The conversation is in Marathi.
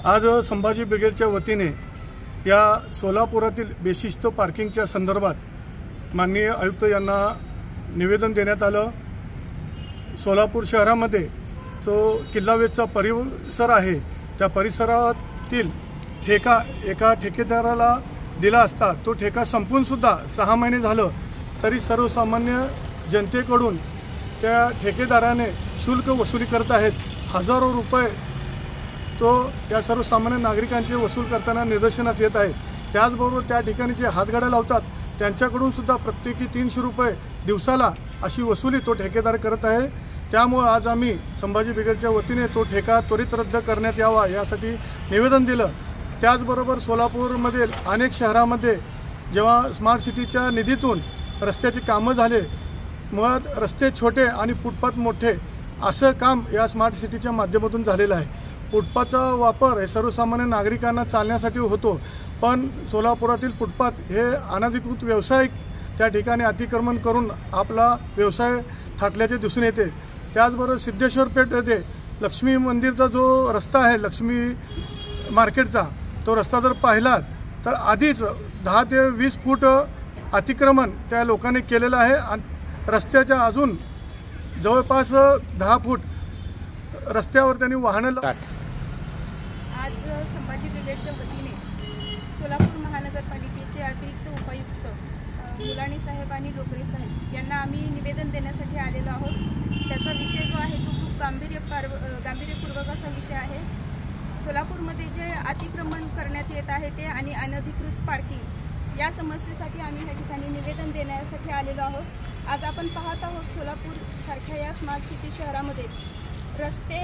आज संभाजी ब्रिगेडच्या वतीने या सोलापुरातील बेशिस्त पार्किंगच्या संदर्भात माननीय आयुक्त यांना निवेदन देण्यात आलं। सोलापूर शहरामध्ये जो किल्लावेचा परिसर आहे त्या परिसरातील ठेका एका ठेकेदाराला दिला असता तो ठेका संपून सुद्धा 6 महिने झालं तरी सर्वसामान्य जनतेकडून त्या ठेकेदाराने शुल्क वसुली करत आहेत। हजारो रुपये तो या सर्वसामान्य नागरिकांचे वसूल करताना निदर्शनास येत आहे। त्याचबरोबर त्या ठिकाणी जे हातगाड्या लावतात त्यांच्याकडून सुद्धा प्रत्येकी 300 रुपये दिवसाला अशी वसुली तो ठेकेदार करत आहे। त्यामुळे आज आम्ही संभाजी ब्रिगेडच्या वतीने तो ठेका त्वरित रद्द करण्यात यावा यासाठी निवेदन दिलं। त्याचबरोबर सोलापूरमधील अनेक शहरांमध्ये जेव्हा स्मार्ट सिटीच्या निधीतून रस्त्याची कामं झाले, मुळात रस्ते छोटे आणि फुटपाथ मोठे असं काम या स्मार्ट सिटीच्या माध्यमातून झालेलं आहे। फुटपाथचा वापर हे सर्वसामान्य नागरिकांना चालण्यासाठी होतो, पण सोलापुरातील फुटपाथ हे अनधिकृत व्यावसायिक त्या ठिकाणी अतिक्रमण करून आपला व्यवसाय थाटल्याचे दिसून येते। त्याचबरोबर सिद्धेश्वर पेठमध्ये लक्ष्मी मंदिरचा जो रस्ता आहे, लक्ष्मी मार्केटचा तो रस्ता जर पाहिला तर आधीच 10 ते 20 फूट अतिक्रमण त्या लोकांनी केलेलं आहे आणि रस्त्याच्या अजून जवळपास 10 फूट रस्त्यावर त्यांनी वाहनं आज संभाजी ब्रिगेडच्या वतीने सोलापूर महानगरपालिकेचे अतिरिक्त उपायुक्त मुलाणी साहेब आणि लोकरे साहेब यांना आम्ही निवेदन देण्यासाठी आलेलो आहोत। त्याचा विषय जो आहे तो खूप गांभीर्यपूर्वक असा विषय आहे। सोलापूरमध्ये जे अतिक्रमण करण्यात येत आहे ते आणि अनधिकृत पार्किंग या समस्येसाठी आम्ही या ठिकाणी निवेदन देण्यासाठी आलेलो आहोत। आज आपण पाहत आहोत सोलापूर सारख्या या स्मार्ट सिटी शहरामध्ये रस्ते